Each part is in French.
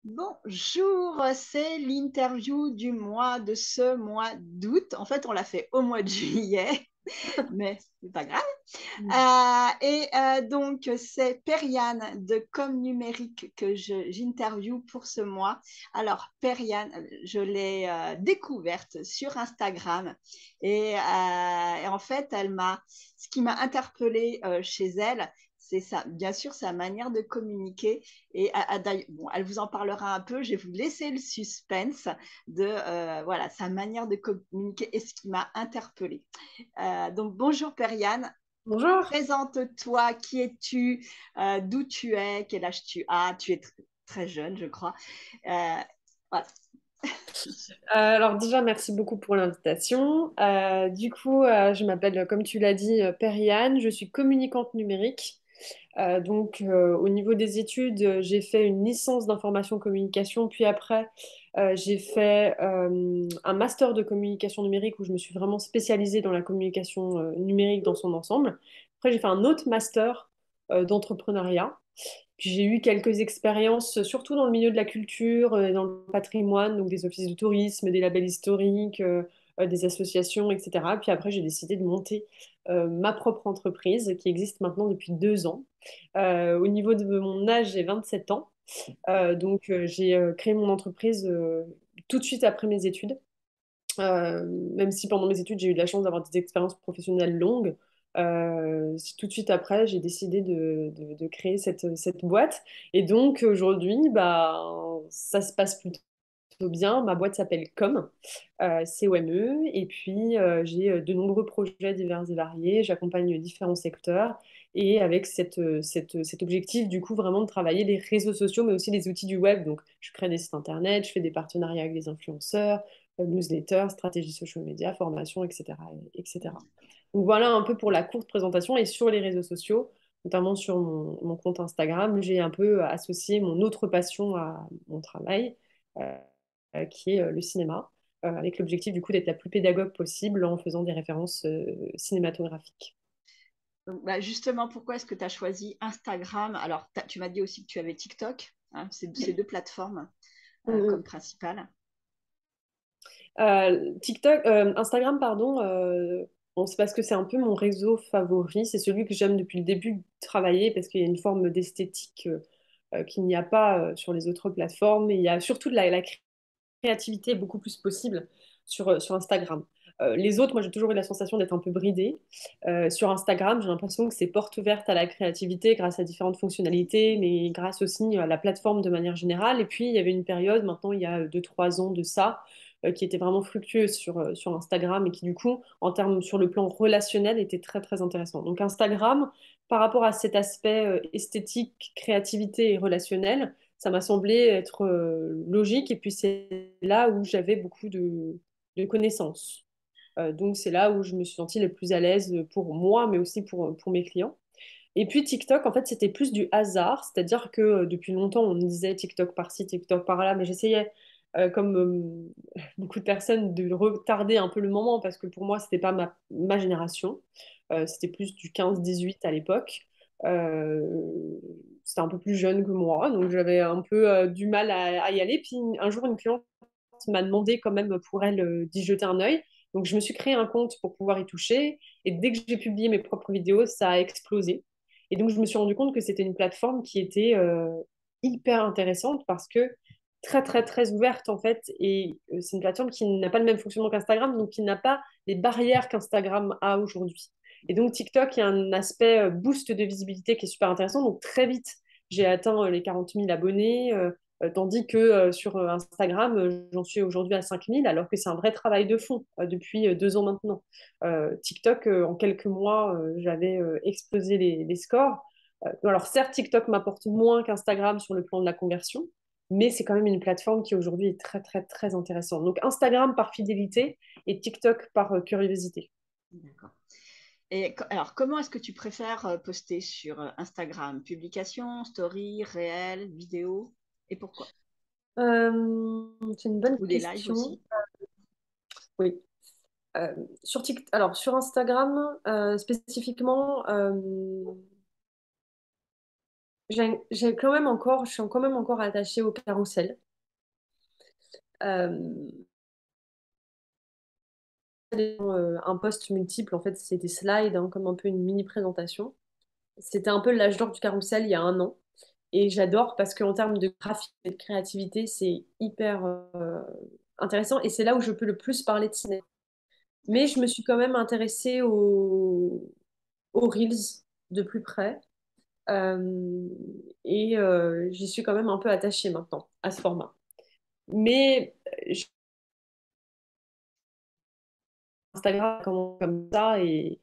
Bonjour, c'est l'interview du mois de ce mois d'août. En fait, on l'a fait au mois de juillet, mais c'est pas grave. Mm. Donc, c'est Periane de Com Numérique que j'interviewe pour ce mois. Alors, Periane, je l'ai découverte sur Instagram et en fait, ce qui m'a interpellée chez elle, c'est ça, bien sûr, sa manière de communiquer. Bon, elle vous en parlera un peu. Je vais vous laisser le suspense de voilà, sa manière de communiquer et ce qui m'a interpellée. Donc, bonjour Periane. Bonjour. Présente-toi, qui es-tu, d'où tu es, quel âge tu as, tu es très jeune, je crois. Euh, voilà. Alors déjà, merci beaucoup pour l'invitation. Je m'appelle, comme tu l'as dit, Periane. Je suis communicante numérique. Au niveau des études, j'ai fait une licence d'information communication, puis après, j'ai fait un master de communication numérique où je me suis vraiment spécialisée dans la communication numérique dans son ensemble. Après, j'ai fait un autre master d'entrepreneuriat. Puis j'ai eu quelques expériences, surtout dans le milieu de la culture, dans le patrimoine, donc des offices de tourisme, des labels historiques, des associations, etc. Puis après, j'ai décidé de monter ma propre entreprise qui existe maintenant depuis 2 ans. Au niveau de mon âge, j'ai 27 ans. J'ai créé mon entreprise tout de suite après mes études. Même si pendant mes études, j'ai eu de la chance d'avoir des expériences professionnelles longues, tout de suite après, j'ai décidé de créer cette boîte. Et donc aujourd'hui, bah, ça se passe plutôt bien. Ma boîte s'appelle COME. Et puis, j'ai de nombreux projets divers et variés. J'accompagne différents secteurs. Et avec cet objectif, du coup, vraiment de travailler les réseaux sociaux, mais aussi les outils du web. Donc, je crée des sites internet, je fais des partenariats avec des influenceurs, newsletter, stratégie social media, formation, etc., etc. Donc voilà un peu pour la courte présentation. Et sur les réseaux sociaux, notamment sur mon compte Instagram, j'ai un peu associé mon autre passion à mon travail, qui est le cinéma, avec l'objectif du coup d'être la plus pédagogue possible en faisant des références cinématographiques. Donc, bah, justement, pourquoi est-ce que tu as choisi Instagram? Alors, tu m'as dit aussi que tu avais TikTok, hein, c'est deux plateformes comme Mhm. principales. Instagram, pardon, bon, c'est parce que c'est un peu mon réseau favori. C'est celui que j'aime depuis le début de travailler parce qu'il y a une forme d'esthétique qu'il n'y a pas sur les autres plateformes. Et il y a surtout de la créativité beaucoup plus possible sur Instagram. Les autres, moi, j'ai toujours eu la sensation d'être un peu bridée. Sur Instagram, j'ai l'impression que c'est porte ouverte à la créativité grâce à différentes fonctionnalités, mais grâce aussi à la plateforme de manière générale. Et puis, il y avait une période, maintenant, il y a 2, 3 ans de ça, qui était vraiment fructueuse sur Instagram et qui, du coup, en termes sur le plan relationnel, était très, très intéressant. Donc, Instagram, par rapport à cet aspect esthétique, créativité et relationnel, ça m'a semblé être logique. Et puis, c'est là où j'avais beaucoup de connaissances. Donc, c'est là où je me suis sentie le plus à l'aise pour moi, mais aussi pour mes clients. Et puis, TikTok, en fait, c'était plus du hasard. C'est-à-dire que depuis longtemps, on me disait TikTok par-ci, TikTok par-là, mais j'essayais, comme beaucoup de personnes, de retarder un peu le moment parce que pour moi, c'était pas ma génération. C'était plus du 15-18 à l'époque. C'était un peu plus jeune que moi, donc j'avais un peu du mal à y aller. Puis un jour, une cliente m'a demandé quand même pour elle d'y jeter un œil. Donc je me suis créé un compte pour pouvoir y toucher. Et dès que j'ai publié mes propres vidéos, ça a explosé. Et donc je me suis rendu compte que c'était une plateforme qui était hyper intéressante parce que très très très ouverte en fait. Et c'est une plateforme qui n'a pas le même fonctionnement qu'Instagram, donc qui n'a pas les barrières qu'Instagram a aujourd'hui. Et donc TikTok, il y a un aspect boost de visibilité qui est super intéressant. Donc très vite, j'ai atteint les 40 000 abonnés. Tandis que sur Instagram, j'en suis aujourd'hui à 5 000, alors que c'est un vrai travail de fond depuis 2 ans maintenant. TikTok, en quelques mois, j'avais explosé les scores. Alors certes, TikTok m'apporte moins qu'Instagram sur le plan de la conversion, mais c'est quand même une plateforme qui aujourd'hui est très très très intéressante. Donc Instagram par fidélité et TikTok par curiosité. D'accord. Alors, comment est-ce que tu préfères poster sur Instagram? Publication, story, réel, vidéo? Et pourquoi? C'est une bonne Ou les lives question. aussi? Oui. Alors sur Instagram spécifiquement, je suis quand même encore attachée au carrousel. Euh, un post multiple, en fait, c'est des slides, hein, comme un peu une mini présentation. C'était un peu l'âge d'or du carrousel il y a un an. Et j'adore parce qu'en termes de graphisme et de créativité, c'est hyper intéressant. Et c'est là où je peux le plus parler de cinéma. Mais je me suis quand même intéressée aux Reels de plus près. Euh, J'y suis quand même un peu attachée maintenant à ce format. Mais Instagram commence comme ça et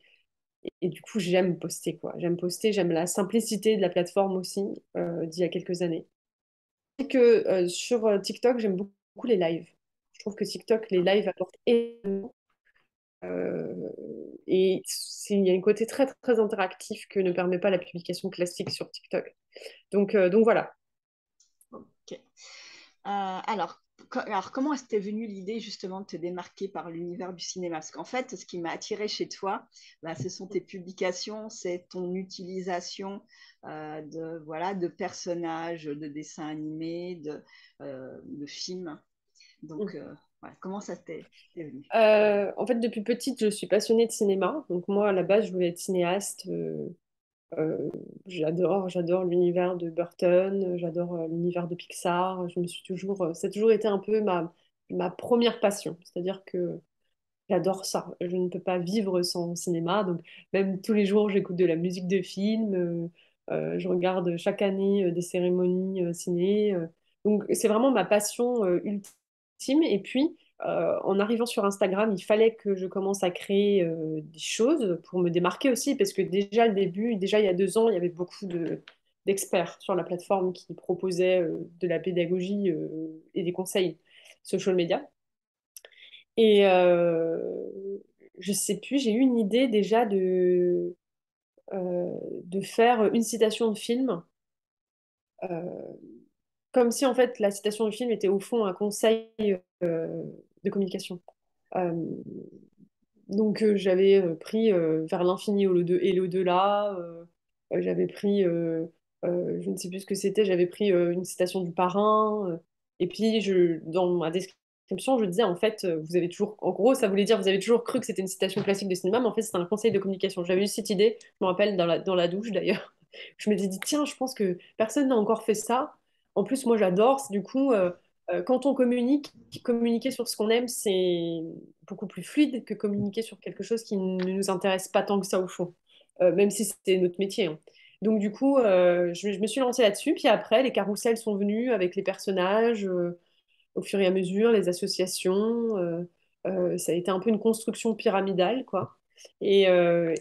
du coup j'aime poster quoi. J'aime poster, j'aime la simplicité de la plateforme aussi d'il y a quelques années. Et que sur TikTok j'aime beaucoup les lives. Je trouve que TikTok les lives apportent énormément euh, il y a un côté très très interactif que ne permet pas la publication classique sur TikTok. Donc voilà. Ok. Alors, comment est-ce t'est venue l'idée justement de te démarquer par l'univers du cinéma? Parce qu'en fait, ce qui m'a attiré chez toi, bah, ce sont tes publications, c'est ton utilisation voilà, de personnages, de dessins animés, de films. Donc, voilà, comment ça t'est venu? En fait, depuis petite, je suis passionnée de cinéma. Donc moi, à la base, je voulais être cinéaste. J'adore l'univers de Burton, j'adore l'univers de Pixar. Ça a toujours été un peu ma première passion. C'est-à-dire que j'adore ça. Je ne peux pas vivre sans cinéma. Donc même tous les jours, j'écoute de la musique de film. Je regarde chaque année des cérémonies ciné. Donc c'est vraiment ma passion ultime. Et puis, en arrivant sur Instagram, il fallait que je commence à créer des choses pour me démarquer aussi, parce que déjà, le début, déjà il y a 2 ans, il y avait beaucoup d'experts sur la plateforme qui proposaient de la pédagogie et des conseils social media. Et je sais plus, j'ai eu une idée déjà de faire une citation de film, euh, comme si en fait la citation de film était au fond un conseil de communication. Euh, donc j'avais pris Vers l'infini et l'au-delà, j'avais pris, je ne sais plus ce que c'était, j'avais pris une citation du parrain, et puis dans ma description, je disais en fait, vous avez toujours, en gros, ça voulait dire, vous avez toujours cru que c'était une citation classique de cinéma, mais en fait c'était un conseil de communication. J'avais eu cette idée, je me rappelle dans la douche d'ailleurs, je m'étais dit, tiens, je pense que personne n'a encore fait ça. En plus, moi j'adore, du coup, quand on communiquer sur ce qu'on aime, c'est beaucoup plus fluide que communiquer sur quelque chose qui ne nous intéresse pas tant que ça au fond, même si c'était notre métier, hein. Donc du coup, je me suis lancée là-dessus, puis après, les carousels sont venus avec les personnages, au fur et à mesure, les associations, ça a été un peu une construction pyramidale, quoi. Et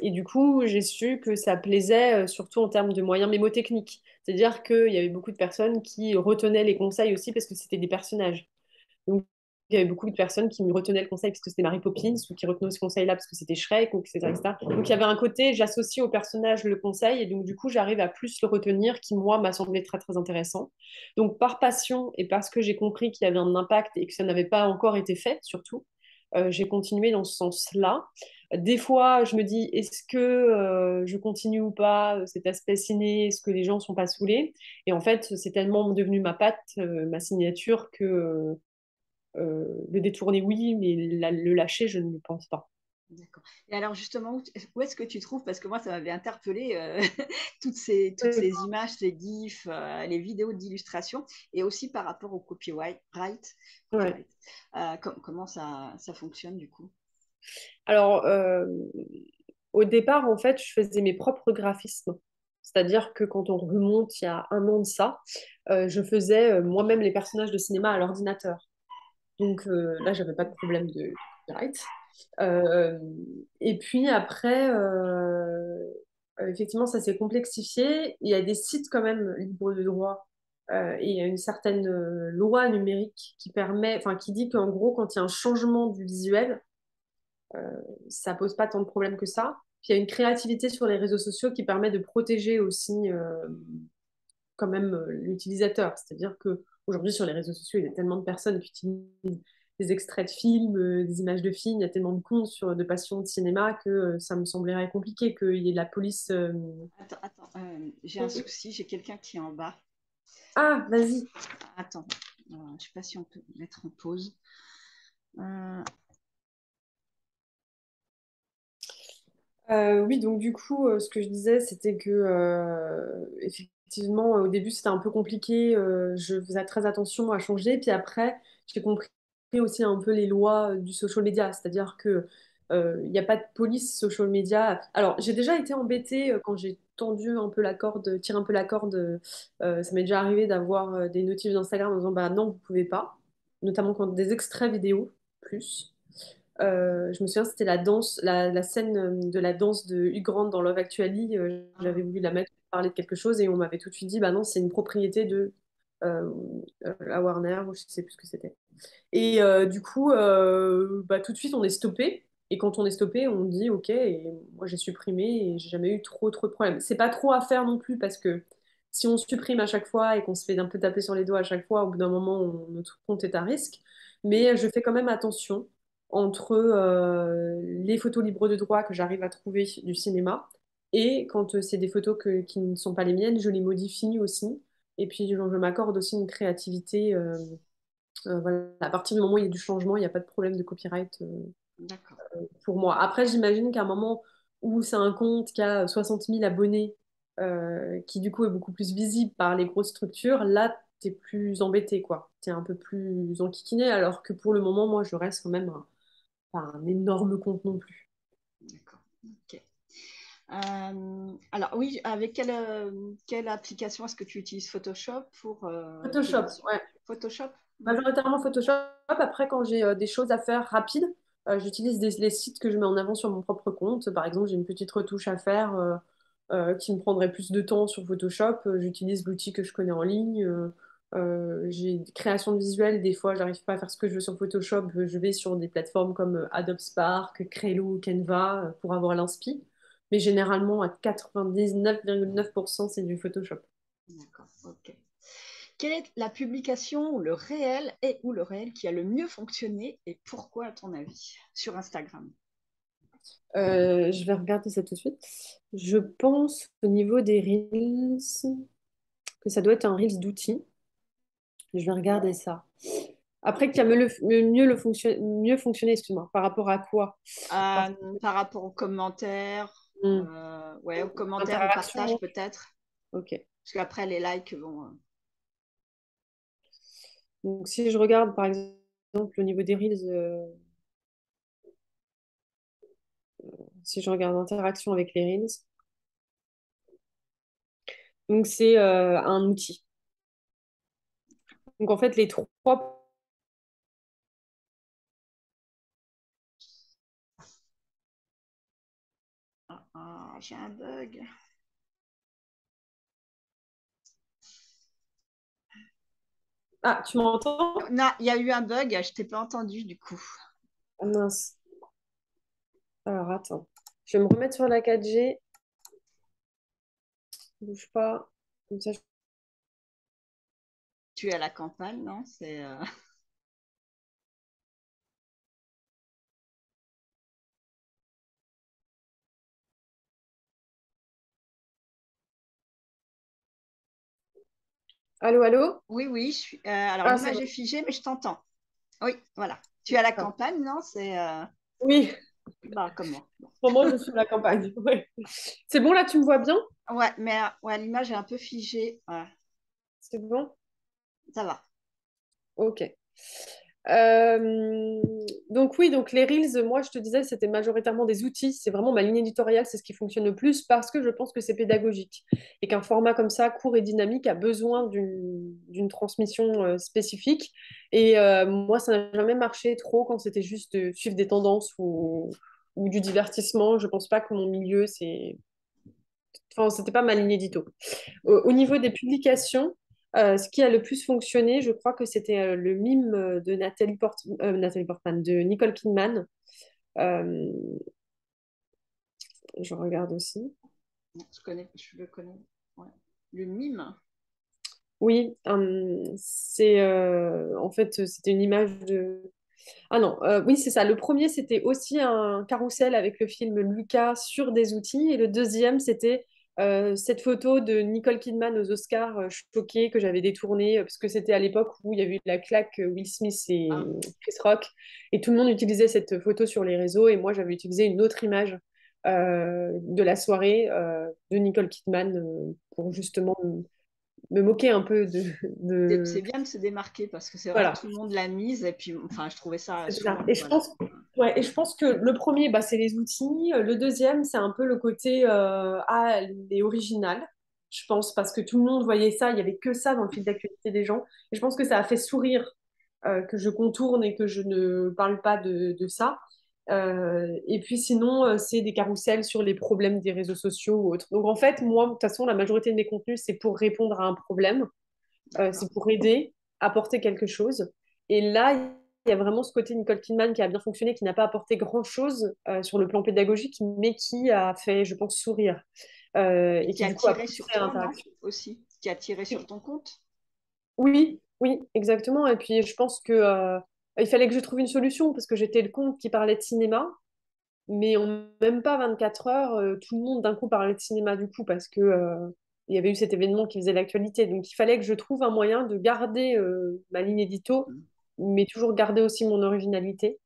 du coup, j'ai su que ça plaisait surtout en termes de moyens mémotechniques. C'est-à-dire qu'il y avait beaucoup de personnes qui retenaient les conseils aussi parce que c'était des personnages. Donc, il y avait beaucoup de personnes qui me retenaient le conseil parce que c'était Mary Poppins ou qui retenaient ce conseil-là parce que c'était Shrek, ou etc., etc. Donc, il y avait un côté, j'associe au personnage le conseil et donc, du coup, j'arrive à plus le retenir qui, moi, m'a semblé très, très intéressant. Donc, par passion et parce que j'ai compris qu'il y avait un impact et que ça n'avait pas encore été fait, surtout, j'ai continué dans ce sens-là. Des fois, je me dis, est-ce que je continue ou pas cet aspect ciné? Est-ce que les gens sont pas saoulés? Et en fait, c'est tellement devenu ma patte, ma signature que le détourner, oui, mais le lâcher, je ne le pense pas. D'accord. Et alors justement, où est-ce que tu trouves, parce que moi ça m'avait interpellé toutes Euh, ces images, ces gifs, les vidéos d'illustration, et aussi par rapport au ouais. copyright. Comment ça fonctionne du coup? Alors, au départ, en fait, je faisais mes propres graphismes. C'est-à-dire que quand on remonte il y a un an de ça, je faisais moi-même les personnages de cinéma à l'ordinateur. Donc là, j'avais pas de problème de copyright. Euh, et puis après, effectivement, ça s'est complexifié. Il y a des sites quand même libres de droit. Et il y a une certaine loi numérique qui permet, enfin, qui dit qu'en gros, quand il y a un changement du visuel, ça pose pas tant de problèmes que ça. Puis il y a une créativité sur les réseaux sociaux qui permet de protéger aussi quand même l'utilisateur. C'est-à-dire que aujourd'hui sur les réseaux sociaux, il y a tellement de personnes qui utilisent des extraits de films, des images de films, il y a tellement de comptes de passion de cinéma que ça me semblerait compliqué qu'il y ait de la police. Attends, j'ai un souci, j'ai quelqu'un qui est en bas. Ah, vas-y. Attends, je ne sais pas si on peut mettre en pause. Euh, Oui, donc du coup, ce que je disais, c'était que effectivement, au début, c'était un peu compliqué. Je faisais très attention à changer. Puis après, j'ai compris aussi un peu les lois du social media, c'est-à-dire que il n'y a pas de police social media. Alors, j'ai déjà été embêtée quand j'ai tendu un peu la corde, tiré un peu la corde. Ça m'est déjà arrivé d'avoir des notifs d'Instagram en disant, bah non, vous pouvez pas, notamment quand des extraits vidéo plus. Je me souviens, c'était la danse, la scène de la danse de Hugh Grant dans Love Actually. J'avais voulu la mettre pour parler de quelque chose et on m'avait tout de suite dit, bah non, c'est une propriété de euh, la Warner ou je sais plus ce que c'était. Et du coup, bah, tout de suite, on est stoppé. Et quand on est stoppé, on dit OK. Et moi, j'ai supprimé et j'ai jamais eu trop de problèmes. C'est pas trop à faire non plus parce que si on supprime à chaque fois et qu'on se fait un peu taper sur les doigts à chaque fois, au bout d'un moment, notre compte est à risque. Mais je fais quand même attention entre les photos libres de droit que j'arrive à trouver du cinéma et quand c'est des photos qui ne sont pas les miennes, je les modifie aussi. Et puis, je m'accorde aussi une créativité. Voilà. À partir du moment où il y a du changement, il n'y a pas de problème de copyright d'accord. pour moi. Après, j'imagine qu'à un moment où c'est un compte qui a 60 000 abonnés, qui du coup est beaucoup plus visible par les grosses structures, là, t'es plus embêté, quoi. T'es un peu plus enquiquiné, alors que pour le moment, moi, je reste quand même pas un énorme compte non plus. D'accord. Ok. Alors oui, avec quelle application est-ce que tu utilises Photoshop pour tes Photoshop, versions? ouais. Photoshop? Majoritairement Photoshop. Après, quand j'ai des choses à faire rapides, j'utilise les sites que je mets en avant sur mon propre compte. Par exemple, j'ai une petite retouche à faire qui me prendrait plus de temps sur Photoshop. J'utilise l'outil que je connais en ligne. J'ai des créations de visuels. Des fois, j'arrive pas à faire ce que je veux sur Photoshop. Je vais sur des plateformes comme Adobe Spark, Crelo ou Canva pour avoir l'inspi. Mais généralement, à 99,9%, c'est du Photoshop. D'accord, ok. Quelle est la publication ou le réel ou le réel qui a le mieux fonctionné et pourquoi à ton avis sur Instagram? Je vais regarder ça tout de suite. Je pense au niveau des Reels que ça doit être un Reels d'outils. Je vais regarder ça. Après, qui a mieux fonctionné, excuse-moi, par rapport à quoi? Par Par rapport aux commentaires, Hmm, ouais, aux commentaires, aux partages interaction. peut-être. Ok. Parce qu'après les likes vont. Donc, si je regarde, par exemple, au niveau des Reels, si je regarde interaction avec les Reels, donc c'est un outil. Donc, en fait, les trois. Ah, j'ai un bug. Ah, tu m'entends? Non, il y a eu un bug, je t'ai pas entendu du coup. Ah, mince. Alors, attends. Je vais me remettre sur la 4G. Bouge pas. Comme ça, Tu es à la campagne, non? C'est. Allô, allô? Oui, oui, alors Ah, c'est l'image bon. est figée, mais je t'entends. Oui, voilà. Tu es à la D'accord. campagne, non? C'est. Oui, Bah, comme moi. Bon. pour moi, je suis à la campagne. Ouais. C'est bon, là, tu me vois bien? Ouais, mais ouais, l'image est un peu figée. Ouais, C'est bon? ça va. Ok. Euh, donc oui, donc les Reels, moi je te disais, c'était majoritairement des outils. C'est vraiment ma ligne éditoriale, c'est ce qui fonctionne le plus parce que je pense que c'est pédagogique et qu'un format comme ça, court et dynamique, a besoin d'une transmission spécifique. Et moi, ça n'a jamais marché trop quand c'était juste de suivre des tendances ou du divertissement. Je pense pas que mon milieu, enfin, c'était pas ma ligne édito. Au niveau des publications, ce qui a le plus fonctionné, je crois que c'était le mime de Nathalie Portman, de Nicole Kidman. Euh, je regarde aussi. Je le connais. Ouais. Le mime. Oui, c'est en fait c'était une image de. Ah non, oui c'est ça. Le premier c'était aussi un carrousel avec le film Lucas sur des outils et le deuxième c'était cette photo de Nicole Kidman aux Oscars, choquée, que j'avais détournée, parce que c'était à l'époque où il y avait eu la claque Will Smith et Ah, Chris Rock, et tout le monde utilisait cette photo sur les réseaux, et moi j'avais utilisé une autre image de la soirée de Nicole Kidman pour justement me moquer un peu c'est de... bien de se démarquer parce que c'est vrai que Voilà, tout le monde l'a mise et puis, enfin, je trouvais ça c'est ça. chouette, Et je voilà. pense, ouais, et je pense que le premier, bah, c'est les outils. Le deuxième, c'est un peu le côté ah, elle est originale. Je pense parce que tout le monde voyait ça, il n'y avait que ça dans le fil d'actualité des gens. Et je pense que ça a fait sourire que je contourne et que je ne parle pas de ça. Et puis sinon, c'est des carousels sur les problèmes des réseaux sociaux ou autres. Donc en fait, moi, de toute façon, la majorité de mes contenus, c'est pour répondre à un problème. D'accord. C'est pour aider, apporter quelque chose. Et là, il y a vraiment ce côté Nicole Kidman qui a bien fonctionné, qui n'a pas apporté grand-chose sur le plan pédagogique, mais qui a fait, je pense, sourire. Et Et qui qui a du coup a tiré sur poussé à toi, non? l'interaction. Aussi. Qui a tiré sur ton compte? Oui, oui, exactement. Et puis je pense que il fallait que je trouve une solution parce que j'étais le compte qui parlait de cinéma, mais en même pas 24 heures, tout le monde d'un coup parlait de cinéma du coup parce que il y avait eu cet événement qui faisait l'actualité. Donc il fallait que je trouve un moyen de garder ma ligne édito, mais toujours garder aussi mon originalité.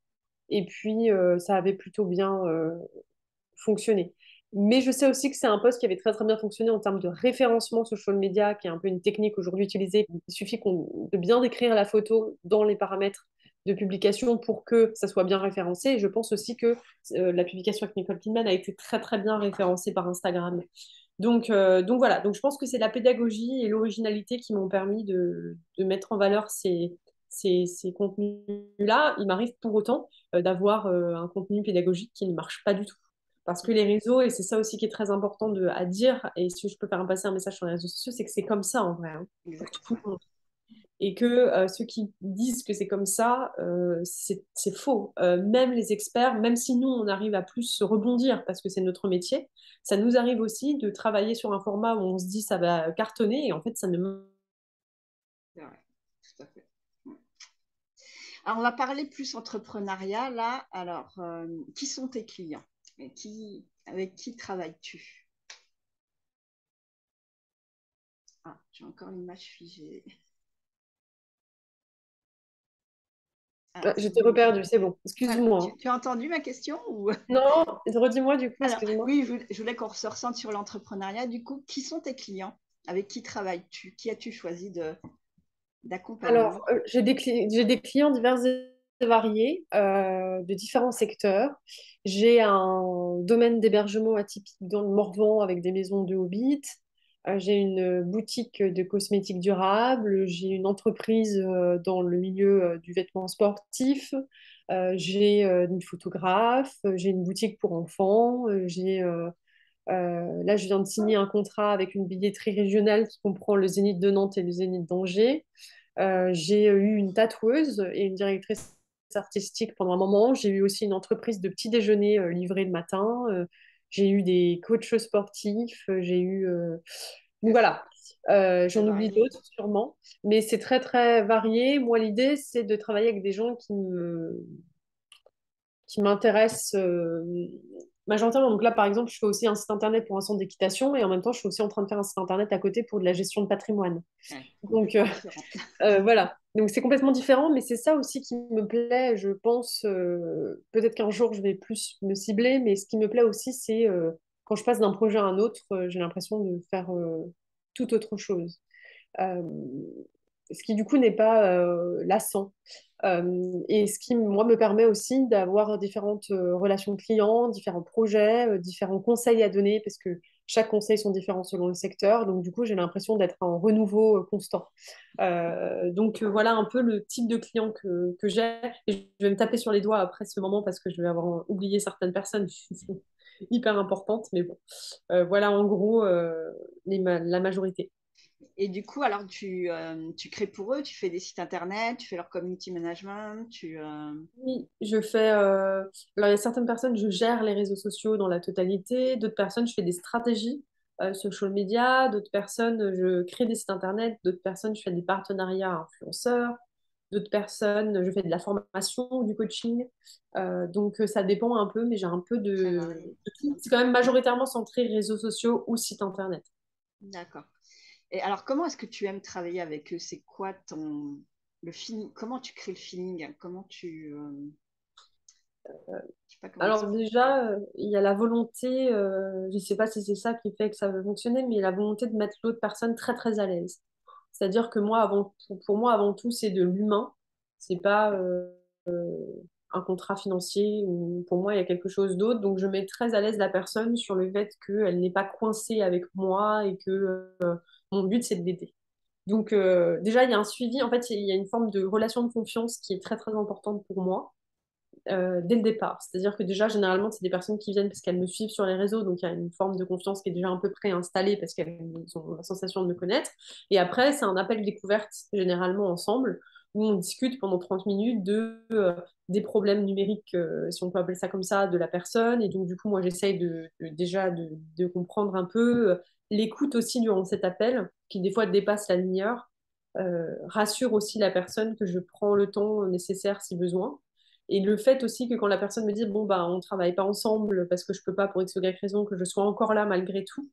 Et puis ça avait plutôt bien fonctionné. Mais je sais aussi que c'est un poste qui avait très très bien fonctionné en termes de référencement social media, qui est un peu une technique aujourd'hui utilisée. Il suffit de bien décrire la photo dans les paramètres de publication pour que ça soit bien référencé. Et je pense aussi que la publication avec Nicole Kidman a été très très bien référencée par Instagram. Donc voilà, donc je pense que c'est la pédagogie et l'originalité qui m'ont permis de mettre en valeur ces contenus-là. Il m'arrive pour autant d'avoir un contenu pédagogique qui ne marche pas du tout. Parce que les réseaux, et c'est ça aussi qui est très important à dire, et si je peux faire passer un message sur les réseaux sociaux, c'est que c'est comme ça en vrai, hein, pour Exact. tout Ouais. le monde. Et que ceux qui disent que c'est comme ça, c'est faux. Même les experts, même si nous, on arrive à plus se rebondir parce que c'est notre métier, ça nous arrive aussi de travailler sur un format où on se dit ça va cartonner, et en fait, ça ne... C'est vrai. Tout à fait. Alors, on va parler plus entrepreneuriat là. Alors, qui sont tes clients? Et avec qui travailles-tu? Ah, j'ai encore l'image figée. Ah, Alors, je c'est t'ai bon. reperdu, c'est bon. Voilà. Excuse-moi, Tu, hein. tu as entendu ma question ou... Non, redis-moi du coup, Alors, excuse-moi. oui, je voulais qu'on se ressente sur l'entrepreneuriat. Du coup, qui sont tes clients? Avec qui travailles-tu? Qui as-tu choisi d'accompagner? Alors, j'ai des clients divers et variés, de différents secteurs. J'ai un domaine d'hébergement atypique dans le Morvan avec des maisons de Hobbit. J'ai une boutique de cosmétiques durables. J'ai une entreprise dans le milieu du vêtement sportif. J'ai une photographe. J'ai une boutique pour enfants. Là, je viens de signer un contrat avec une billetterie régionale qui comprend le Zénith de Nantes et le Zénith d'Angers. J'ai eu une tatoueuse et une directrice artistique pendant un moment. J'ai eu aussi une entreprise de petit déjeuner livré le matin. J'ai eu des coachs sportifs. Donc voilà. Très J'en oublie varié. d'autres sûrement, mais c'est très très varié. Moi, l'idée, c'est de travailler avec des gens qui m'intéressent majoritairement. Donc là, par exemple, je fais aussi un site internet pour un centre d'équitation et en même temps, je suis aussi en train de faire un site internet à côté pour de la gestion de patrimoine. Ouais, Donc complètement différent. voilà. Donc c'est complètement différent, mais c'est ça aussi qui me plaît. Je pense, peut-être qu'un jour, je vais plus me cibler, mais ce qui me plaît aussi, c'est quand je passe d'un projet à un autre, j'ai l'impression de faire tout autre chose. Euh, Ce qui du coup n'est pas lassant. Et ce qui, moi, me permet aussi d'avoir différentes relations clients, différents projets, différents conseils à donner, parce que chaque conseil sont différents selon le secteur. Donc, du coup, j'ai l'impression d'être en renouveau constant. Voilà un peu le type de client que j'ai. Et je vais me taper sur les doigts après ce moment parce que je vais avoir oublié certaines personnes qui sont hyper importantes. Mais bon, voilà en gros la majorité. Et du coup, alors tu crées pour eux, tu fais des sites internet, tu fais leur community management, Oui, je fais. Alors, il y a certaines personnes, je gère les réseaux sociaux dans la totalité. D'autres personnes, je fais des stratégies social media. D'autres personnes, je crée des sites internet. D'autres personnes, je fais des partenariats influenceurs. d'autres personnes. Je fais de la formation ou du coaching. Donc, ça dépend un peu, mais j'ai un peu Très de varié. tout. C'est quand même majoritairement centré réseaux sociaux ou site internet. D'accord. Et alors, comment est-ce que tu aimes travailler avec eux? C'est quoi le feeling? Comment tu crées le feeling? Je sais pas comment Alors expliquer. déjà, il y a la volonté, je ne sais pas si c'est ça qui fait que ça va fonctionner, mais la volonté de mettre l'autre personne très très à l'aise. C'est-à-dire que moi, pour moi, avant tout, c'est de l'humain. C'est pas un contrat financier ou pour moi, il y a quelque chose d'autre. Donc je mets très à l'aise la personne sur le fait qu'elle n'est pas coincée avec moi et que mon but, c'est de l'aider. Donc déjà, il y a un suivi. En fait, il y a une forme de relation de confiance qui est très très importante pour moi dès le départ. C'est-à-dire que déjà, généralement, c'est des personnes qui viennent parce qu'elles me suivent sur les réseaux, donc il y a une forme de confiance qui est déjà un peu préinstallée parce qu'elles ont la sensation de me connaître. Et après, c'est un appel découverte, généralement ensemble, où on discute pendant 30 minutes des problèmes numériques, si on peut appeler ça comme ça, de la personne. Et donc, du coup, moi, j'essaye déjà de comprendre un peu l'écoute aussi durant cet appel, qui des fois dépasse la demi-heure. Rassure aussi la personne que je prends le temps nécessaire si besoin. Et le fait aussi que quand la personne me dit, bon, bah, on ne travaille pas ensemble parce que je ne peux pas pour X ou Y raison, que je sois encore là malgré tout,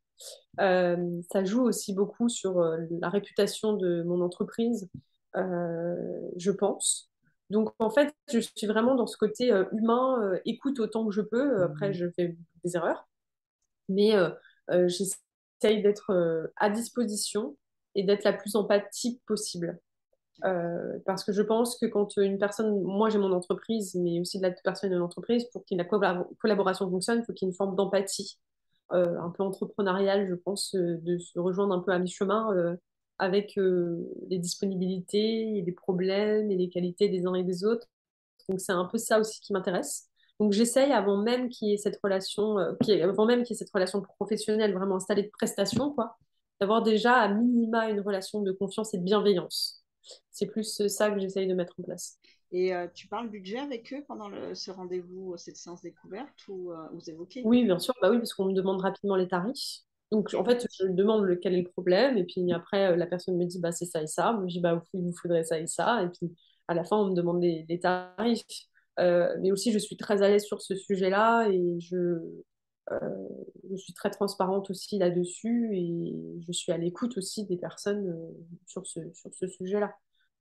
ça joue aussi beaucoup sur la réputation de mon entreprise, je pense. Donc, en fait, je suis vraiment dans ce côté humain, écoute autant que je peux. Après, je fais des erreurs, mais j'essaye d'être à disposition et d'être la plus empathique possible. Parce que je pense que quand une personne, moi j'ai mon entreprise, mais aussi de la personne de l'entreprise, pour que la collaboration fonctionne, il faut qu'il y ait une forme d'empathie, un peu entrepreneuriale, je pense, de se rejoindre un peu à mi-chemin avec les disponibilités et les problèmes et les qualités des uns et des autres. Donc c'est un peu ça aussi qui m'intéresse. Donc j'essaye avant même qu'il y ait cette relation, avant même qu'il y ait cette relation professionnelle vraiment installée de prestation, quoi, d'avoir déjà à minima une relation de confiance et de bienveillance. C'est plus ça que j'essaye de mettre en place. Et tu parles budget avec eux pendant ce rendez-vous, cette séance découverte, ou vous évoquez? Oui, bien sûr, bah oui, parce qu'on me demande rapidement les tarifs. Donc en fait, je demande quel est le problème, et puis après, la personne me dit, bah c'est ça et ça. Moi, je dis, bah il vous faudrait ça et ça. Et puis à la fin, on me demande les tarifs. Mais aussi, je suis très à l'aise sur ce sujet-là, et euh, je suis très transparente aussi là-dessus, et je suis à l'écoute aussi des personnes sur ce sujet-là.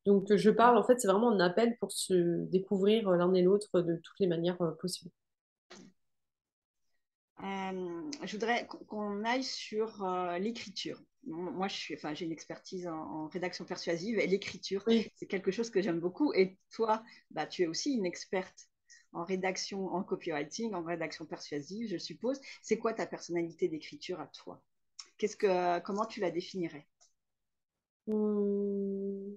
Donc je parle, en fait, c'est vraiment un appel pour se découvrir l'un et l'autre de toutes les manières possibles. Je voudrais qu'on aille sur l'écriture. Moi, enfin, j'ai une expertise en rédaction persuasive et l'écriture, Oui. c'est quelque chose que j'aime beaucoup. Et toi, bah, tu es aussi une experte en rédaction, en copywriting, en rédaction persuasive, je suppose. C'est quoi ta personnalité d'écriture à toi? Comment tu la définirais? Hum,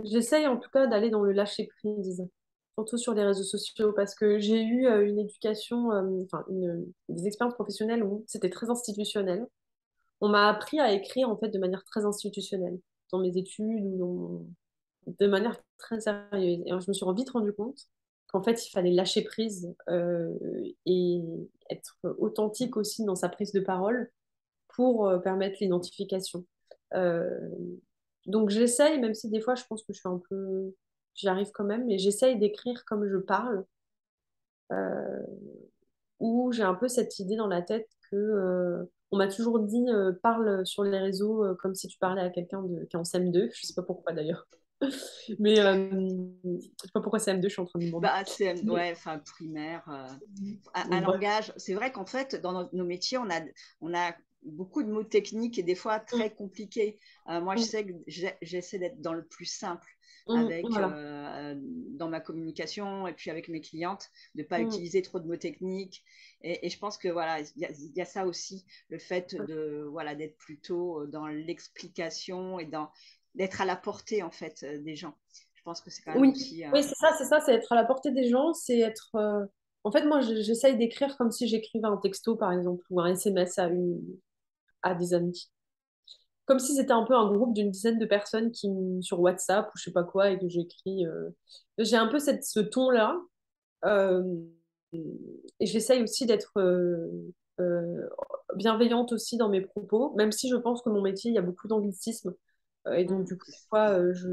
J'essaye en tout cas d'aller dans le lâcher prise, surtout sur les réseaux sociaux, parce que j'ai eu une éducation, enfin des expériences professionnelles où c'était très institutionnel. On m'a appris à écrire en fait de manière très institutionnelle, dans mes études ou de manière très sérieuse. Et je me suis vite rendu compte qu'en fait il fallait lâcher prise et être authentique aussi dans sa prise de parole pour permettre l'identification. Euh, donc j'essaye, même si des fois je pense que je suis un peu, j'y arrive quand même, mais j'essaye d'écrire comme je parle, où j'ai un peu cette idée dans la tête que on m'a toujours dit parle sur les réseaux comme si tu parlais à quelqu'un qui est en CM2. Je sais pas pourquoi d'ailleurs, mais je sais pas pourquoi CM2, je suis en train de me demander. Bah, c'est Mais, ouais, enfin primaire, un bon, bref. langage. C'est vrai qu'en fait, dans nos métiers, on a beaucoup de mots techniques et des fois Mm, très compliqués. Moi, je mm, sais que j'essaie d'être dans le plus simple avec voilà. dans ma communication et puis avec mes clientes, de pas Mm, utiliser trop de mots techniques. Et je pense que voilà, il y a ça aussi, le fait de voilà d'être plutôt dans l'explication et d'être à la portée en fait des gens. Je pense que c'est quand même oui, aussi oui, c'est ça, c'est être à la portée des gens, c'est être. En fait, moi, j'essaye d'écrire comme si j'écrivais un texto, par exemple, ou un SMS à des amis. Comme si c'était un peu un groupe d'une dizaine de personnes sur WhatsApp ou je sais pas quoi, et que j'écris. J'ai un peu ce ton-là, euh, et j'essaye aussi d'être euh, bienveillante aussi dans mes propos, même si je pense que mon métier, il y a beaucoup d'anglicisme. Et donc, du coup, des fois, je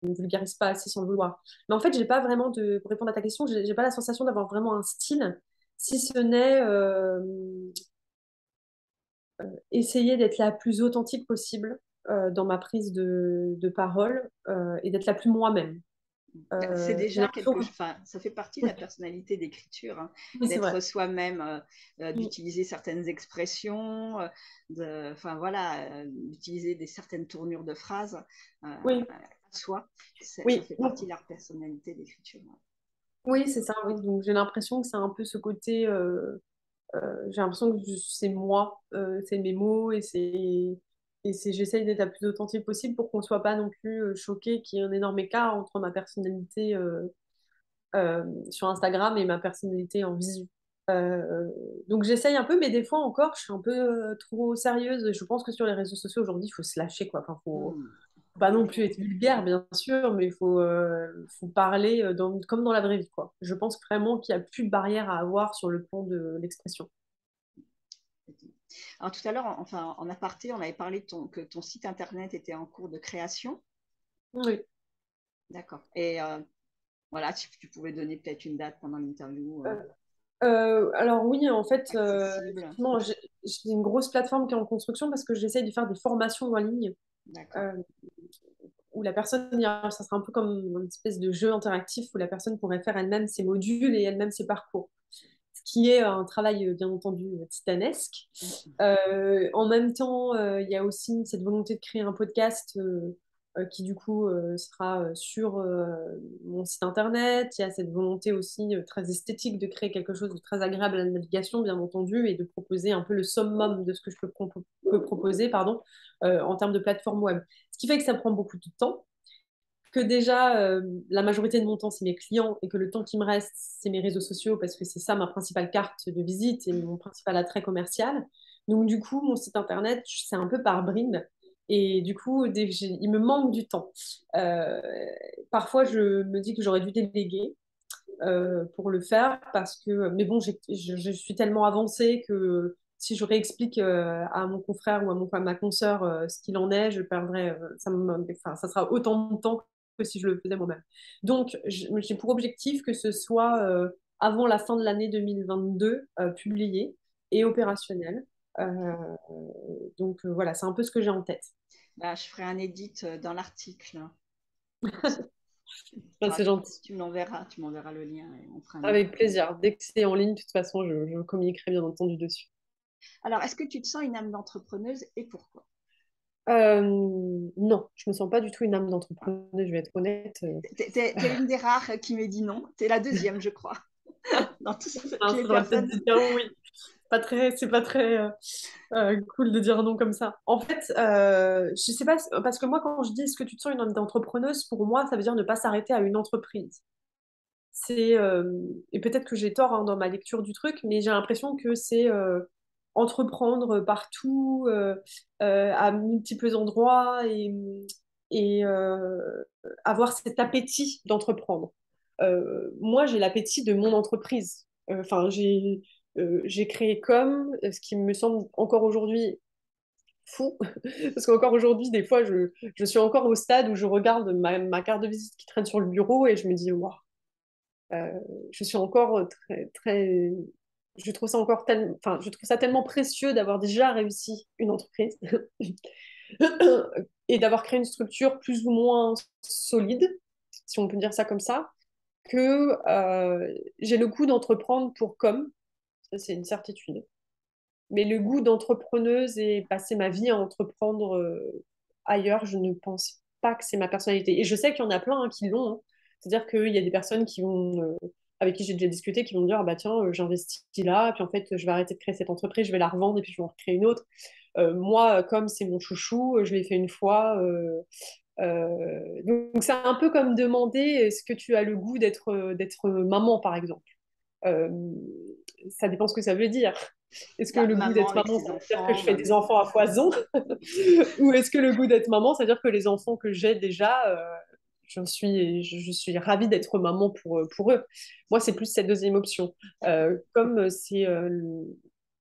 ne vulgarise pas assez sans le vouloir. Mais en fait, j'ai pas vraiment pour répondre à ta question, j'ai pas la sensation d'avoir vraiment un style, si ce n'est essayer d'être la plus authentique possible dans ma prise de parole et d'être la plus moi-même. C'est J'ai déjà l'impression quelque que... chose, enfin, ça fait partie de la personnalité d'écriture, hein, Oui, c'est d'être vrai. soi-même, Mm. d'utiliser certaines expressions, enfin voilà, d'utiliser certaines tournures de phrases Oui, à soi. Ça oui. fait partie de la personnalité d'écriture. Ouais. Oui, c'est ça, oui. Donc j'ai l'impression que c'est un peu ce côté. J'ai l'impression que c'est moi, c'est mes mots j'essaye d'être la plus authentique possible pour qu'on soit pas non plus choqué qu'il y ait un énorme écart entre ma personnalité sur Instagram et ma personnalité en visu. Euh, donc j'essaye un peu, mais des fois encore, je suis un peu trop sérieuse. Je pense que sur les réseaux sociaux aujourd'hui, il faut se lâcher, quoi. Enfin, Hmm. faut pas non Oui, plus être vulgaire, bien sûr, mais faut parler comme dans la vraie vie, quoi. Je pense vraiment qu'il n'y a plus de barrière à avoir sur le plan de l'expression. alors tout à l'heure, enfin en aparté, on avait parlé que ton site internet était en cours de création. Oui. D'accord. Et voilà, si tu pouvais donner peut-être une date pendant l'interview Alors oui, en fait, accessible. effectivement, j'ai une grosse plateforme qui est en construction parce que j'essaye de faire des formations en ligne D'accord. euh, où la personne, ça sera un peu comme une espèce de jeu interactif où la personne pourrait faire elle-même ses modules et elle-même ses parcours, ce qui est un travail bien entendu titanesque. Hmm. En même temps, il y a aussi cette volonté de créer un podcast qui du coup sera sur mon site internet. Il y a cette volonté aussi très esthétique de créer quelque chose de très agréable à la navigation, bien entendu, et de proposer un peu le summum de ce que je peux proposer, pardon, en termes de plateforme web. Ce qui fait que ça prend beaucoup de temps, que déjà la majorité de mon temps c'est mes clients et que le temps qui me reste c'est mes réseaux sociaux parce que c'est ça ma principale carte de visite et mon principal attrait commercial. Donc du coup mon site internet c'est un peu par bride et du coup il me manque du temps. Euh, Parfois je me dis que j'aurais dû déléguer pour le faire parce que mais bon je suis tellement avancée que si je réexplique à mon confrère ou à ma consoeur ce qu'il en est, je perdrais, enfin, ça sera autant de temps que si je le faisais moi-même. Donc, j'ai pour objectif que ce soit avant la fin de l'année 2022 publié et opérationnel. Euh, voilà, c'est un peu ce que j'ai en tête. Bah, je ferai un edit dans l'article. Enfin, c'est gentil. Tu m'enverras le lien et on fera un edit. Avec plaisir. Dès que c'est en ligne, de toute façon, je communiquerai bien entendu dessus. Alors, est-ce que tu te sens une âme d'entrepreneuse et pourquoi? Non, je me sens pas du tout une âme d'entrepreneuse, je vais être honnête. T'es une des rares qui m'ait dit non. T'es la deuxième, je crois, dans toutes Mince, les j'aurais peut-être personnes. dû dire oui. C'est pas très cool de dire non comme ça. En fait, je sais pas, parce que moi, quand je dis est-ce que tu te sens une âme d'entrepreneuse, pour moi, ça veut dire ne pas s'arrêter à une entreprise. C'est, et peut-être que j'ai tort hein, dans ma lecture du truc, mais j'ai l'impression que c'est entreprendre partout, à multiples endroits et avoir cet appétit d'entreprendre. Moi, j'ai l'appétit de mon entreprise. Enfin, j'ai créé ce qui me semble encore aujourd'hui fou, parce qu'encore aujourd'hui, des fois, je suis encore au stade où je regarde ma carte de visite qui traîne sur le bureau et je me dis, waouh, euh, je suis encore très. Je trouve ça encore tellement, enfin, je trouve ça tellement précieux d'avoir déjà réussi une entreprise et d'avoir créé une structure plus ou moins solide, si on peut dire ça comme ça, que j'ai le goût d'entreprendre pour ça c'est une certitude. Mais le goût d'entrepreneuse et passer ma vie à entreprendre ailleurs, je ne pense pas que c'est ma personnalité. Et je sais qu'il y en a plein hein, qui l'ont. Hein. C'est-à-dire qu'il y a des personnes avec qui j'ai déjà discuté qui vont me dire ah bah tiens, j'investis là, puis en fait, je vais arrêter de créer cette entreprise, je vais la revendre et puis je vais en recréer une autre. Moi, comme c'est mon chouchou, je l'ai fait une fois. Donc c'est un peu comme demander est-ce que tu as le goût d'être maman, par exemple. Euh, Ça dépend ce que ça veut dire. Est-ce que Bah, le goût maman d'être avec maman, ses ça veut dire que je enfants, fais des enfants à foison? Ou est-ce que le goût d'être maman, ça veut dire que les enfants que j'ai déjà, je suis ravie d'être maman pour eux. Moi, c'est plus cette deuxième option. Comme c'est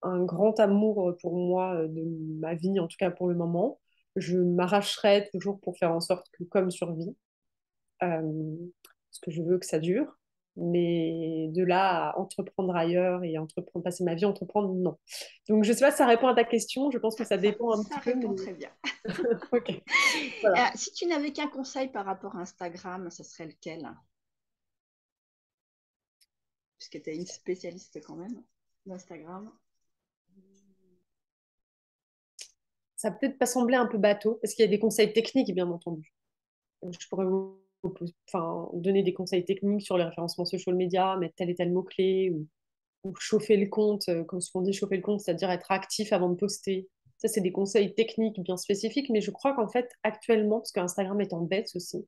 un grand amour pour moi de ma vie, en tout cas pour le moment, je m'arracherai toujours pour faire en sorte que comme survie, parce que je veux que ça dure. Mais de là à entreprendre ailleurs et entreprendre, passer ma vie à entreprendre, non. Donc, je sais pas si ça répond à ta question. Je pense que ça dépend un Ça petit peu, mais répond très bien. ok. Voilà. Si tu n'avais qu'un conseil par rapport à Instagram, ce serait lequel? Puisque tu es une spécialiste quand même d'Instagram. Ça peut peut-être pas sembler un peu bateau, parce qu'il y a des conseils techniques, bien entendu. Je pourrais enfin, donner des conseils techniques sur les référencements social media, mettre tel et tel mot-clé, ou chauffer le compte, comme ce qu'on dit chauffer le compte, c'est-à-dire être actif avant de poster. Ça, c'est des conseils techniques bien spécifiques, mais je crois qu'en fait, actuellement, parce qu'Instagram est en baisse aussi,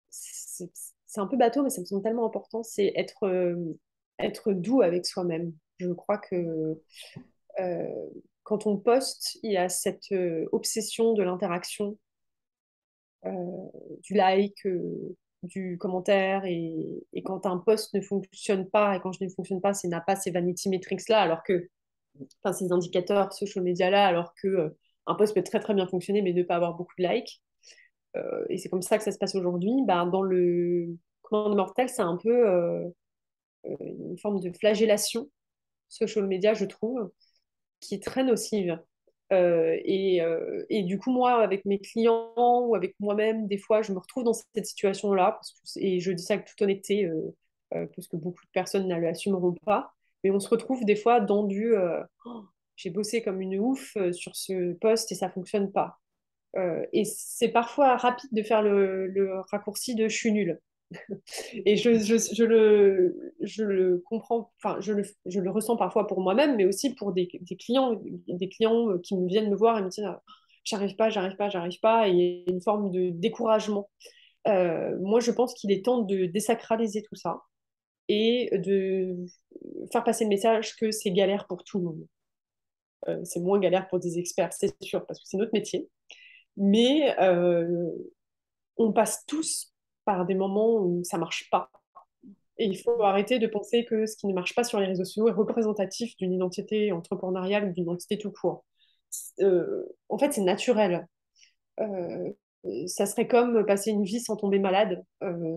c'est c'est un peu bateau, mais ça me semble tellement important, c'est être doux avec soi-même. Je crois que euh, quand on poste, il y a cette obsession de l'interaction, du like, du commentaire. Et quand un post ne fonctionne pas, et quand je ne fonctionne pas, c'est n'a pas ces vanity metrics-là, alors que, enfin, ces indicateurs social media-là, alors que un post peut très très bien fonctionner, mais ne pas avoir beaucoup de likes. Et c'est comme ça que ça se passe aujourd'hui. Bah, dans le commande mortel, c'est un peu une forme de flagellation social media, je trouve, qui est très nocive. Et du coup, moi, avec mes clients ou avec moi-même, des fois, je me retrouve dans cette situation-là, et je dis ça avec toute honnêteté, parce que beaucoup de personnes ne l'assumeront pas, mais on se retrouve des fois dans du j'ai bossé comme une ouf sur ce poste et ça fonctionne pas. Et c'est parfois rapide de faire le raccourci de je suis nulle. Et je le comprends, enfin, je le ressens parfois pour moi-même, mais aussi pour des clients qui me viennent me voir et me disent j'arrive pas, j'arrive pas, j'arrive pas, et il y a une forme de découragement. Moi, je pense qu'il est temps de désacraliser tout ça et de faire passer le message que c'est galère pour tout le monde. C'est moins galère pour des experts, c'est sûr, parce que c'est notre métier. Mais on passe tous par des moments où ça marche pas. Et il faut arrêter de penser que ce qui ne marche pas sur les réseaux sociaux est représentatif d'une identité entrepreneuriale ou d'une identité tout court. En fait, c'est naturel. Euh, Ça serait comme passer une vie sans tomber malade.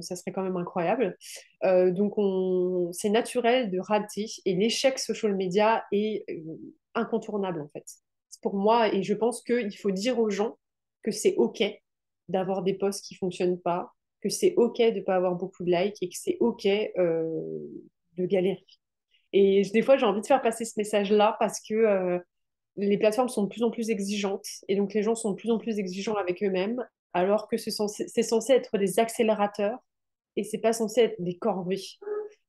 Ça serait quand même incroyable. C'est naturel de rater. Et l'échec social media est incontournable, en fait. Pour moi, et je pense qu'il faut dire aux gens que c'est OK d'avoir des posts qui ne fonctionnent pas, que c'est OK de ne pas avoir beaucoup de likes et que c'est OK de galérer. Et des fois, j'ai envie de faire passer ce message-là parce que les plateformes sont de plus en plus exigeantes et donc les gens sont de plus en plus exigeants avec eux-mêmes, alors que c'est censé être des accélérateurs et c'est pas censé être des corvées.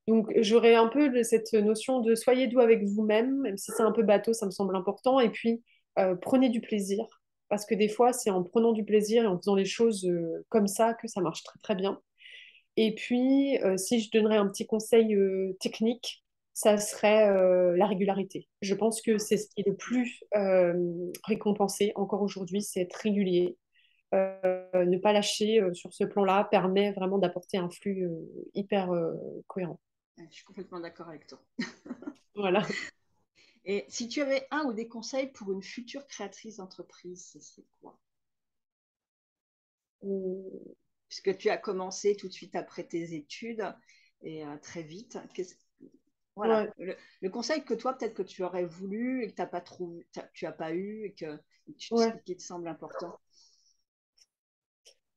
Donc j'aurais un peu cette notion de soyez doux avec vous-même, même si c'est un peu bateau, ça me semble important, et puis prenez du plaisir, parce que des fois c'est en prenant du plaisir et en faisant les choses comme ça que ça marche très très bien. Et puis, si je donnerais un petit conseil technique, ça serait la régularité. Je pense que c'est ce qui est le plus récompensé encore aujourd'hui, c'est être régulier. Ne pas lâcher sur ce plan-là permet vraiment d'apporter un flux hyper cohérent. Je suis complètement d'accord avec toi. Voilà. Et si tu avais un ou des conseils pour une future créatrice d'entreprise, ce serait quoi? Puisque tu as commencé tout de suite après tes études et très vite. Voilà, Ouais. le conseil que toi, peut-être que tu aurais voulu et que t'as pas trouvé, tu n'as pas eu Ouais. qui te semble important.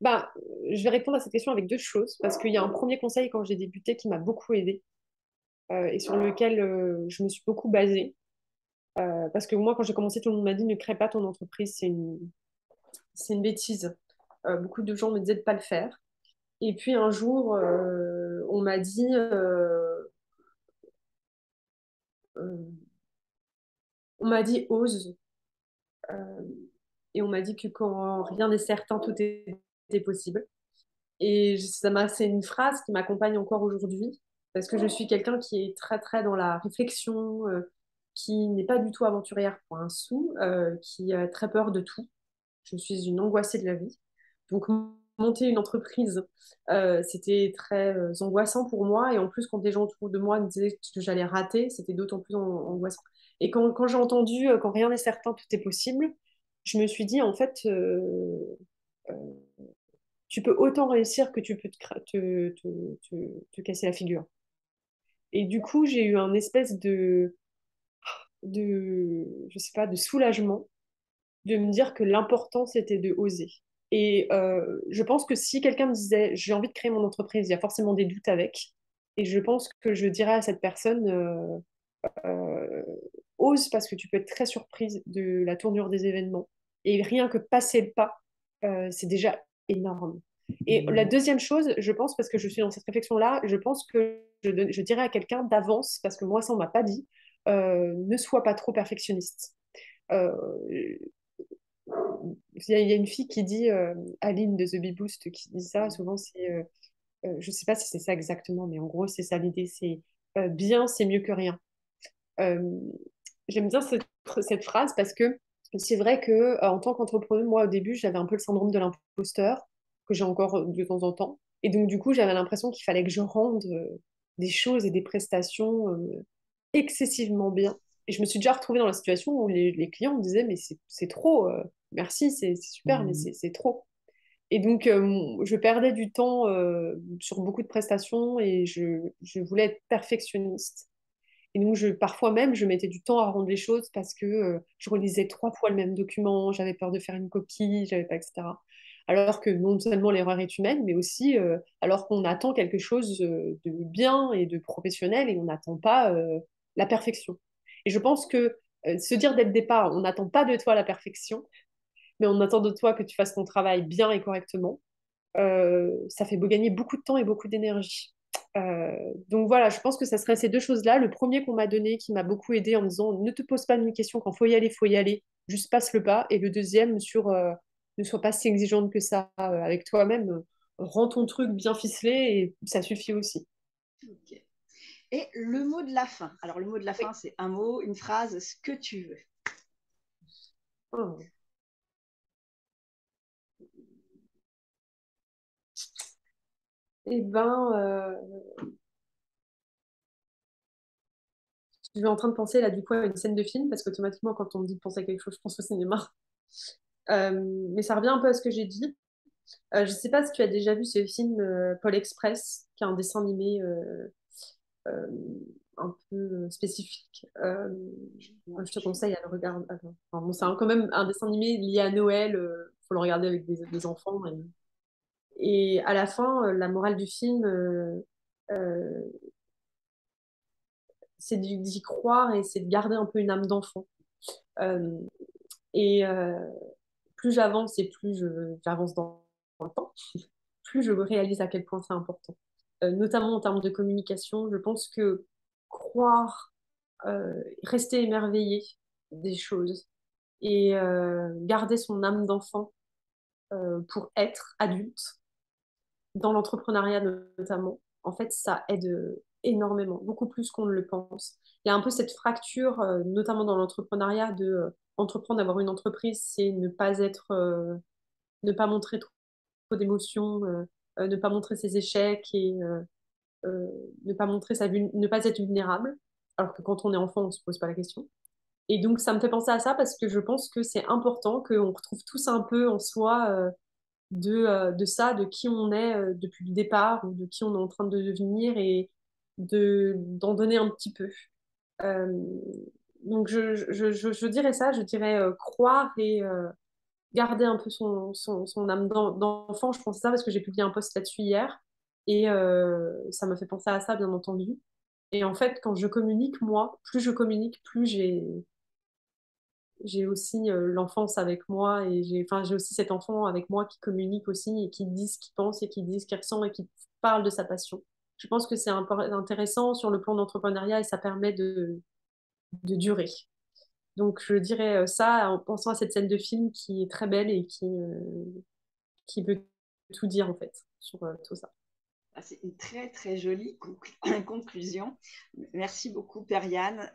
Bah, je vais répondre à cette question avec deux choses, parce qu'il y a un premier conseil quand j'ai débuté qui m'a beaucoup aidé et sur lequel je me suis beaucoup basée. Parce que moi, quand j'ai commencé, tout le monde m'a dit ne crée pas ton entreprise, c'est une bêtise. Beaucoup de gens me disaient de ne pas le faire. Et puis un jour, euh, on m'a dit ose. Euh, et on m'a dit que quand rien n'est certain, est possible. Et c'est une phrase qui m'accompagne encore aujourd'hui, parce que je suis quelqu'un qui est très très dans la réflexion, qui n'est pas du tout aventurière pour un sou, qui a très peur de tout. Je suis une angoissée de la vie. Donc monter une entreprise, c'était très angoissant pour moi. Et en plus, quand des gens autour de moi me disaient que j'allais rater, c'était d'autant plus angoissant. Et quand j'ai entendu quand rien n'est certain, tout est possible, je me suis dit, en fait, euh, tu peux autant réussir que tu peux te casser la figure. Et du coup, j'ai eu un espèce je sais pas, de soulagement de me dire que l'important, c'était de oser. Et je pense que si quelqu'un me disait, j'ai envie de créer mon entreprise, il y a forcément des doutes avec. Et je pense que je dirais à cette personne, euh, ose parce que tu peux être très surprise de la tournure des événements. Et rien que passer le pas, c'est déjà énorme. Et la deuxième chose, je pense, parce que je suis dans cette réflexion-là, je pense que je dirais à quelqu'un d'avance, parce que moi, ça, on m'a pas dit, ne sois pas trop perfectionniste. Euh, il y a une fille qui dit, Aline de The Bee Boost, qui dit ça souvent, je sais pas si c'est ça exactement, mais en gros, c'est ça l'idée, c'est bien, c'est mieux que rien. Euh, J'aime bien cette phrase parce que c'est vrai que en tant qu'entrepreneur, moi au début, j'avais un peu le syndrome de l'imposteur, que j'ai encore de temps en temps. Et donc, du coup, j'avais l'impression qu'il fallait que je rende des choses et des prestations excessivement bien. Et je me suis déjà retrouvée dans la situation où les clients me disaient, mais c'est trop, merci, c'est super, mais c'est trop. Et donc, je perdais du temps sur beaucoup de prestations et je voulais être perfectionniste. Et donc, parfois même, je mettais du temps à rendre les choses parce que je relisais 3 fois le même document, j'avais peur de faire une copie, j'avais pas, etc. Alors que non seulement l'erreur est humaine, mais aussi alors qu'on attend quelque chose de bien et de professionnel et on n'attend pas la perfection. Et je pense que se dire dès le départ, on n'attend pas de toi la perfection, mais on attend de toi que tu fasses ton travail bien et correctement, ça fait gagner beaucoup de temps et beaucoup d'énergie. Donc voilà, je pense que ça serait ces deux choses-là. Le premier qu'on m'a donné, qui m'a beaucoup aidé en me disant ne te pose pas de questions, quand faut y aller, juste passe le pas. Et le deuxième sur ne sois pas si exigeante que ça avec toi-même, rends ton truc bien ficelé et ça suffit aussi. Ok. Et le mot de la fin. Alors, le mot de la Oui. fin, c'est un mot, une phrase, ce que tu veux. Oh. Eh ben, je suis en train de penser là du coup à une scène de film parce qu'automatiquement quand on me dit de penser à quelque chose, je pense au cinéma. Mais ça revient un peu à ce que j'ai dit. Je sais pas si tu as déjà vu ce film Paul Express, qui est un dessin animé euh, un peu spécifique. Non, Je te conseille à le regarder. Enfin, bon, c'est quand même un dessin animé lié à Noël. Faut le regarder avec des enfants. Et à la fin, la morale du film, euh, c'est d'y croire et c'est de garder un peu une âme d'enfant. Euh, et plus j'avance et j'avance dans le temps, plus je réalise à quel point c'est important. Notamment en termes de communication, je pense que croire, rester émerveillé des choses et garder son âme d'enfant pour être adulte, dans l'entrepreneuriat notamment, en fait, ça aide énormément, beaucoup plus qu'on ne le pense. Il y a un peu cette fracture, notamment dans l'entrepreneuriat, de entreprendre, avoir une entreprise, c'est ne pas montrer trop d'émotions, ne pas montrer ses échecs et euh, ne pas être vulnérable. Alors que quand on est enfant, on ne se pose pas la question. Et donc, ça me fait penser à ça parce que je pense que c'est important qu'on retrouve tous un peu en soi de ça, de qui on est depuis le départ ou de qui on est en train de devenir et d'en donner un petit peu. Euh, donc, je dirais ça, je dirais croire et garder un peu son âme d'enfant. Je pense à ça parce que j'ai publié un post là-dessus hier et ça m'a fait penser à ça, bien entendu. Et en fait, quand je communique, moi, plus je communique, plus j'ai aussi l'enfance avec moi et j'ai aussi cet enfant avec moi qui communique aussi et qui dit ce qu'il pense et qui dit ce qu'il ressent et qui parle de sa passion. Je pense que c'est intéressant sur le plan d'entrepreneuriat et ça permet de durer. Donc je dirais ça en pensant à cette scène de film qui est très belle et qui veut tout dire en fait sur tout ça. C'est une très très jolie conclusion. Merci beaucoup, Periane.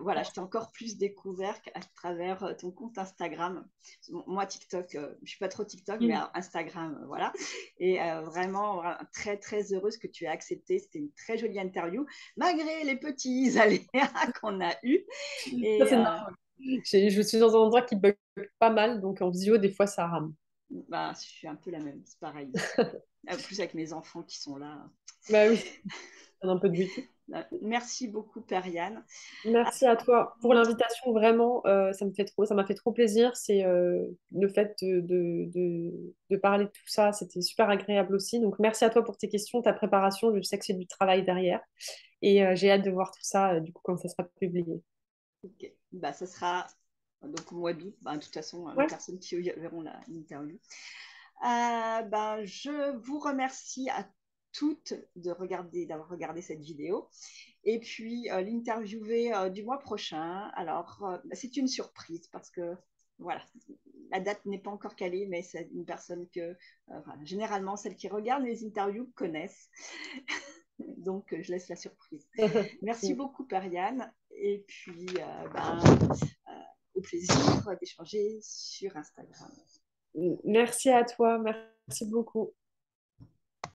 Voilà, je t'ai encore plus découvert à travers ton compte Instagram. Moi, TikTok, je ne suis pas trop TikTok, mais Instagram, voilà. Et vraiment, très très heureuse que tu aies accepté. C'était une très jolie interview, malgré les petits aléas qu'on a eus. Ça, Et c'est normal. Je suis dans un endroit qui bug pas mal, donc en visio, des fois, ça rame. bah, je suis un peu la même, c'est pareil ici. En plus, avec mes enfants qui sont là. Bah oui, ça donne un peu de bruit. Merci beaucoup, Periane. Merci à toi pour l'invitation, vraiment, ça m'a fait trop plaisir. C'est le fait de parler de tout ça, c'était super agréable aussi. Donc merci à toi pour tes questions, ta préparation. Je sais que c'est du travail derrière et j'ai hâte de voir tout ça du coup quand ça sera publié. Ok. Bah, ça sera donc au mois d'août. Bah, de toute façon, les Ouais. personnes qui verront l'interview. Je vous remercie à toutes d'avoir regardé cette vidéo. Et puis, l'interviewé du mois prochain. Alors, c'est une surprise parce que, voilà, la date n'est pas encore calée, mais c'est une personne que, voilà, généralement, celles qui regardent les interviews connaissent. Donc, je laisse la surprise. Merci beaucoup, Periane. Et puis, au plaisir d'échanger sur Instagram. Merci à toi, merci beaucoup.